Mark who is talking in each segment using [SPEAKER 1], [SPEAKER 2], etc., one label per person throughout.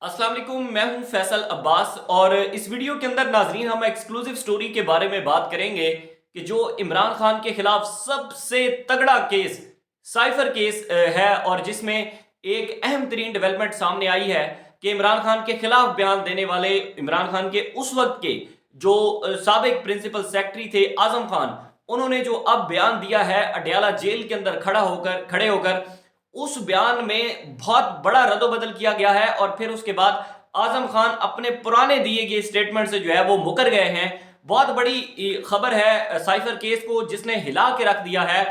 [SPEAKER 1] अस्सलाम वालेकुम, मैं हूं फैसल अब्बास और इस वीडियो के अंदर नाजरीन हम एक्सक्लूसिव स्टोरी के बारे में बात करेंगे कि जो इमरान खान के खिलाफ सबसे तगड़ा केस साइफर केस है और जिसमें एक अहम तरीन डेवलपमेंट सामने आई है कि इमरान खान के खिलाफ बयान देने वाले इमरान खान के उस वक्त के जो साबिक प्रिंसिपल सेक्रेटरी थे आजम खान, उन्होंने जो अब बयान दिया है अडयाला जेल के अंदर खड़े होकर उस बयान में बहुत बड़ा रद्दोबदल किया गया है और फिर उसके बाद आजम खान अपने पुराने दिए गए स्टेटमेंट से जो है वो मुकर गए हैं। बहुत बड़ी खबर है साइफर केस को जिसने हिला के रख दिया है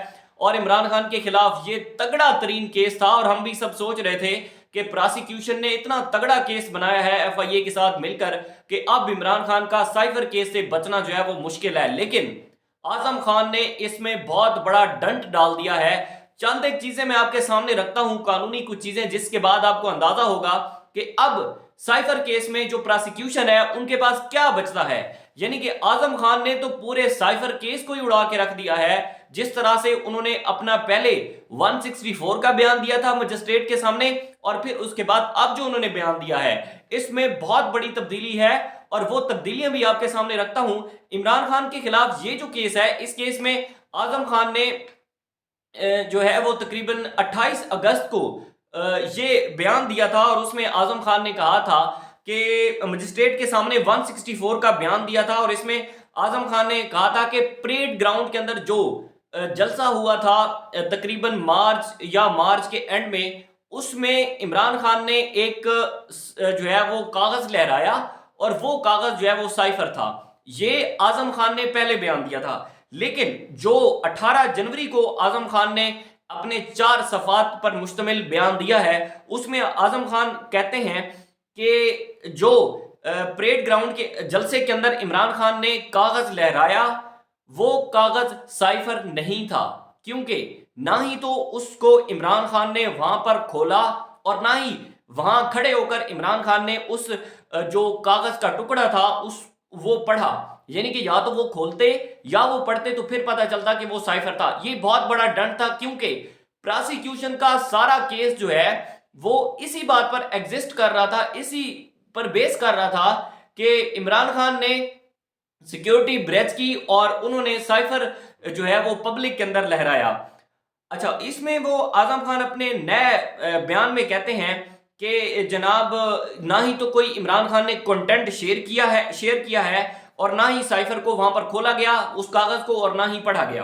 [SPEAKER 1] और इमरान खान के खिलाफ ये तगड़ा तरीन केस था और हम भी सब सोच रहे थे कि प्रोसिक्यूशन ने इतना तगड़ा केस बनाया है एफआईए के साथ मिलकर कि अब इमरान खान का साइफर केस से बचना जो है वो मुश्किल है, लेकिन आजम खान ने इसमें बहुत बड़ा डंट डाल दिया है। चंद एक चीजें मैं आपके सामने रखता हूं, कानूनी कुछ चीजें, जिसके बाद आपको अंदाजा होगा कि अब साइफर केस में जो प्रोसिक्यूशन है उनके पास क्या बचता है। यानी कि आजम खान ने तो पूरे साइफर केस को ही उड़ा के रख दिया है। जिस तरह से उन्होंने अपना पहले 164 का बयान दिया था मजिस्ट्रेट के सामने और फिर उसके बाद अब जो उन्होंने बयान दिया है इसमें बहुत बड़ी तब्दीली है और वो तब्दीलियां भी आपके सामने रखता हूं। इमरान खान के खिलाफ ये जो केस है, इस केस में आजम खान ने जो है वो तकरीबन 28 अगस्त को ये बयान दिया था और उसमें आजम खान ने कहा था कि मजिस्ट्रेट के सामने 164 का बयान दिया था और इसमें आजम खान ने कहा था कि परेड ग्राउंड के अंदर जो जलसा हुआ था तकरीबन मार्च के एंड में, उसमें इमरान खान ने एक जो है वो कागज लहराया और वो कागज जो है वो साइफर था। ये आजम खान ने पहले बयान दिया था, लेकिन जो 18 जनवरी को आजम खान ने अपने 4 सफ़ात पर मुश्तमिल बयान दिया है उसमें आजम खान कहते हैं कि जो परेड ग्राउंड के जलसे के अंदर इमरान खान ने कागज लहराया वो कागज साइफर नहीं था, क्योंकि ना ही तो उसको इमरान खान ने वहां पर खोला और ना ही वहां खड़े होकर इमरान खान ने उस जो कागज का टुकड़ा था उस वो पढ़ा। यानी कि या तो वो खोलते या वो पढ़ते तो फिर पता चलता कि वो साइफर था। ये बहुत बड़ा डंड था, क्योंकि प्रोसिक्यूशन का सारा केस जो है वो इसी बात पर एग्जिस्ट कर रहा था, इसी पर बेस कर रहा था कि इमरान खान ने सिक्योरिटी ब्रेच की और उन्होंने साइफर जो है वो पब्लिक के अंदर लहराया। अच्छा, इसमें वो आजम खान अपने नए बयान में कहते हैं कि जनाब ना ही तो कोई इमरान खान ने कंटेंट शेयर किया है और ना ही साइफर को वहां पर खोला गया उस कागज को और ना ही पढ़ा गया।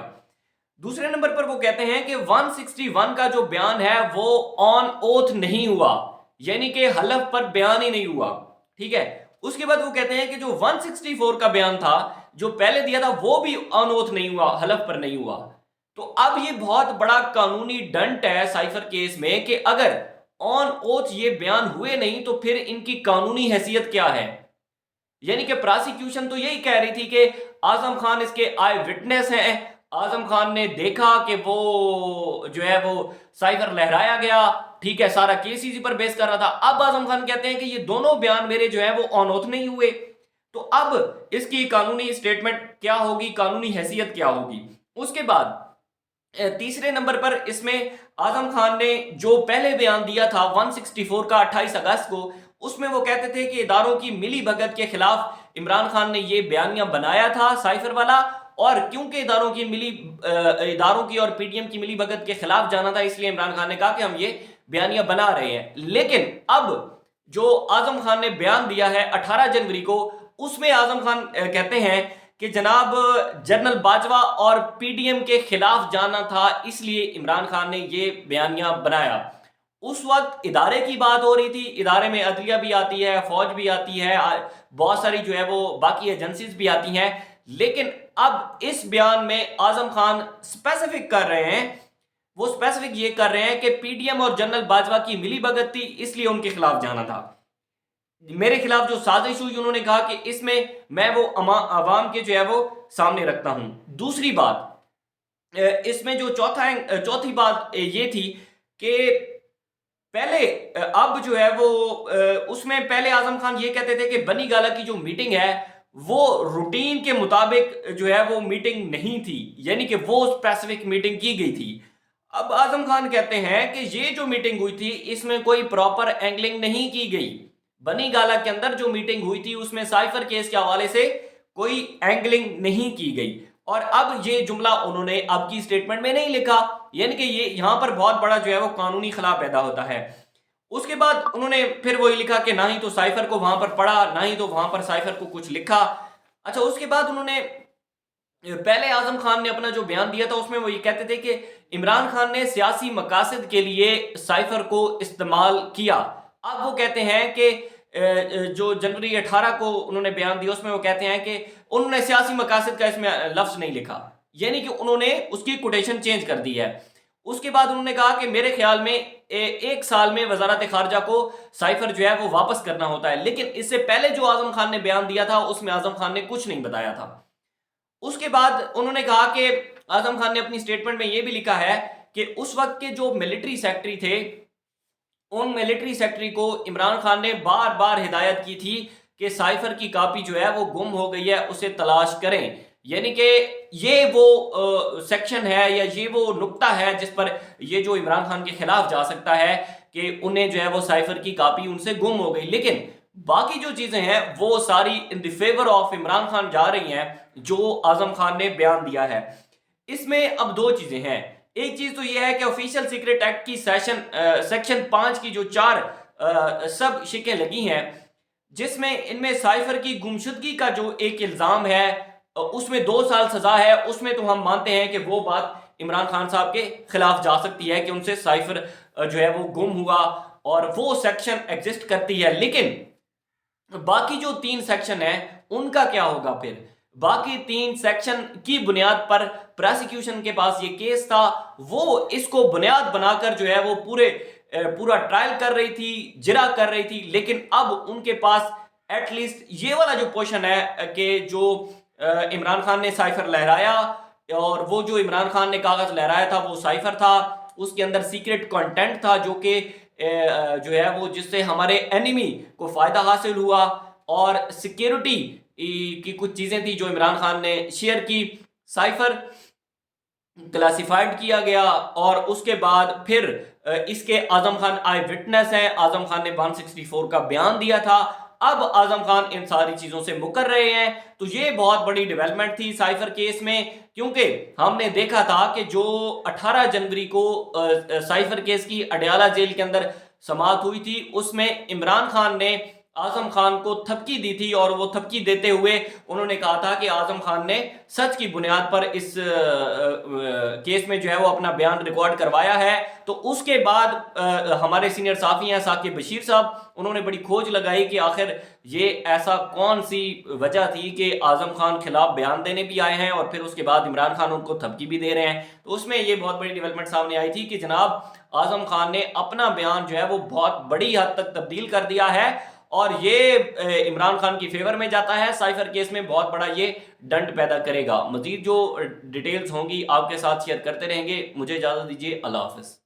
[SPEAKER 1] दूसरे नंबर पर वो कहते हैं कि 161 का जो बयान है वो ऑन ओथ नहीं हुआ, यानी कि हलफ पर बयान ही नहीं हुआ। ठीक है, उसके बाद वो कहते हैं कि जो 164 का बयान था जो पहले दिया था वो भी ऑन ओथ नहीं हुआ, हलफ पर नहीं हुआ। तो अब ये बहुत बड़ा कानूनी डंट है साइफर केस में कि अगर ऑन ओथ ये बयान हुए नहीं तो फिर इनकी कानूनी हैसियत क्या है। यानी कि प्रोसिक्यूशन तो यही कह रही थी कि आजम खान इसके आई विटनेस हैं, आजम खान ने देखा कि वो जो है वो साइफर लहराया गया। ठीक है, सारा केस इसी पर बेस कर रहा था। अब आजम खान कहते हैं कि ये दोनों बयान मेरे जो है वो ऑन ओथ नहीं हुए। तो अब इसकी कानूनी स्टेटमेंट क्या होगी, कानूनी हैसियत क्या होगी। उसके बाद तीसरे नंबर पर इसमें आजम खान ने जो पहले बयान दिया था 164 का 28 अगस्त को, उसमें वो कहते थे कि इदारों की मिली भगत के खिलाफ इमरान खान ने ये बयानिया बनाया था साइफर वाला, और क्योंकि इदारों की और पीडीएम की मिली भगत के खिलाफ जाना था इसलिए इमरान खान ने कहा कि हम ये बयानिया बना रहे हैं। लेकिन अब जो आजम खान ने बयान दिया है 18 जनवरी को, उसमें आजम खान कहते हैं कि जनाब जनरल बाजवा और पीडीएम के खिलाफ जाना था इसलिए इमरान खान ने ये बयानिया बनाया। उस वक्त इदारे की बात हो रही थी, इदारे में अदलिया भी आती है, फौज भी आती है, बहुत सारी जो है वो बाकी एजेंसीज भी आती हैं। लेकिन अब इस बयान में आजम खान स्पेसिफिक कर रहे हैं, वो स्पेसिफिक ये कर रहे हैं कि पीडीएम और जनरल बाजवा की मिली भगत थी इसलिए उनके खिलाफ जाना था। मेरे खिलाफ जो साजिश हुई, उन्होंने कहा कि इसमें मैं वो अवाम के जो है वो सामने रखता हूं। दूसरी बात इसमें जो चौथी बात ये थी कि पहले अब जो है वो उसमें पहले आजम खान ये कहते थे कि बनी गाला की जो मीटिंग है वो रूटीन के मुताबिक जो है वो मीटिंग नहीं थी, यानी कि वो स्पेसिफिक मीटिंग की गई थी। अब आजम खान कहते हैं कि ये जो मीटिंग हुई थी इसमें कोई प्रॉपर एंगलिंग नहीं की गई, بنی گالا کے اندر جو میٹنگ ہوئی تھی اس میں سائفر کیس کے حوالے سے کوئی اینگلنگ نہیں کی گئی، اور اب یہ جملہ انہوں نے اب کی سٹیٹمنٹ میں نہیں لکھا، یعنی کہ یہ یہاں پر بہت بڑا جو ہے وہ قانونی خلا پیدا ہوتا ہے۔ اس کے بعد انہوں نے پھر وہی لکھا کہ نہ ہی تو سائفر کو وہاں پر پڑھا، نہ ہی تو وہاں پر سائفر کو کچھ لکھا۔ اچھا، اس کے بعد انہوں نے پہلے اعظم خان نے اپنا جو بیان دیا تھا اس میں وہ یہ کہتے تھے کہ عمران خان نے سیاسی مقاصد کے لیے سائفر کو استعمال کیا۔ اب وہ کہتے ہیں کہ جو جنوری 18 کو انہوں نے بیان دیا اس میں وہ کہتے ہیں کہ انہوں نے سیاسی مقاصد کا اس میں لفظ نہیں لکھا، یعنی کہ انہوں نے اس کی کوٹیشن چینج کر دی ہے۔ اس کے بعد انہوں نے کہا کہ میرے خیال میں ایک سال میں وزارت خارجہ کو سائفر جو ہے وہ واپس کرنا ہوتا ہے، لیکن اس سے پہلے جو اعظم خان نے بیان دیا تھا اس میں اعظم خان نے کچھ نہیں بتایا تھا۔ اس کے بعد انہوں نے کہا کہ اعظم خان نے اپنی سٹیٹمنٹ میں یہ بھی لکھا ہے کہ اس وقت کے جو ملٹری سیکٹری تھے ان ملٹری سیکٹری کو عمران خان نے بار بار ہدایت کی تھی کہ سائفر کی کاپی جو ہے وہ گم ہو گئی ہے، اسے تلاش کریں، یعنی کہ یہ وہ سیکشن ہے یا یہ وہ نقطہ ہے جس پر یہ جو عمران خان کے خلاف جا سکتا ہے کہ انہیں جو ہے وہ سائفر کی کاپی ان سے گم ہو گئی، لیکن باقی جو چیزیں ہیں وہ ساری ان دی فیور آف عمران خان جا رہی ہیں جو اعظم خان نے بیان دیا ہے۔ اس میں اب دو چیزیں ہیں، ایک چیز تو یہ ہے کہ آفیشیل سیکرٹ ایکٹ کی سیکشن 5 کی جو 4 سب شکیں لگی ہیں جس میں ان میں سائفر کی گمشدگی کا جو ایک الزام ہے اس میں 2 سال سزا ہے، اس میں تو ہم مانتے ہیں کہ وہ بات عمران خان صاحب کے خلاف جا سکتی ہے کہ ان سے سائفر جو ہے وہ گم ہوا اور وہ سیکشن ایگزسٹ کرتی ہے، لیکن باقی جو 3 سیکشن ہیں ان کا کیا ہوگا؟ پھر باقی 3 سیکشن کی بنیاد پر پروسیکیوشن کے پاس یہ کیس تھا، وہ اس کو بنیاد بنا کر جو ہے وہ پورا ٹرائل کر رہی تھی، جرا کر رہی تھی، لیکن اب ان کے پاس ایٹ لیسٹ یہ والا جو پوشن ہے کہ جو عمران خان نے سائفر لہرایا اور وہ جو عمران خان نے کاغذ لہرایا تھا وہ سائفر تھا، اس کے اندر سیکرٹ کنٹینٹ تھا جو کہ جو ہے وہ جس سے ہمارے اینیمی کو فائدہ حاصل ہوا، اور سیکیورٹی کی کچھ چیزیں تھی جو عمران خان نے شیئر کی، سائفر کلاسیفائڈ کیا گیا، اور اس کے بعد پھر اس کے اعظم خان آئی وٹنس ہیں، اعظم خان نے 164 کا بیان دیا تھا، اب اعظم خان ان ساری چیزوں سے مکر رہے ہیں۔ تو یہ بہت بڑی ڈیولپمنٹ تھی سائفر کیس میں، کیونکہ ہم نے دیکھا تھا کہ جو 18 جنوری کو سائفر کیس کی اڈیالہ جیل کے اندر سماعت ہوئی تھی اس میں عمران خان نے اعظم خان کو تھپکی دی تھی، اور وہ تھپکی دیتے ہوئے انہوں نے کہا تھا کہ اعظم خان نے سچ کی بنیاد پر اس کیس میں جو ہے وہ اپنا بیان ریکارڈ کروایا ہے۔ تو اس کے بعد ہمارے سینئر صحافی ہیں ثاقب بشیر صاحب، انہوں نے بڑی کھوج لگائی کہ آخر یہ ایسا کون سی وجہ تھی کہ اعظم خان خلاف بیان دینے بھی آئے ہیں اور پھر اس کے بعد عمران خان ان کو تھپکی بھی دے رہے ہیں۔ تو اس میں یہ بہت بڑی ڈیولپمنٹ سامنے آئی تھی کہ جناب اعظم خان نے اپنا بیان جو ہے وہ بہت بڑی حد تک تبدیل کر دیا ہے، اور یہ عمران خان کی فیور میں جاتا ہے، سائفر کیس میں بہت بڑا یہ ڈنٹ پیدا کرے گا۔ مزید جو ڈیٹیلز ہوں گی آپ کے ساتھ شیئر کرتے رہیں گے، مجھے اجازت دیجیے، اللہ حافظ۔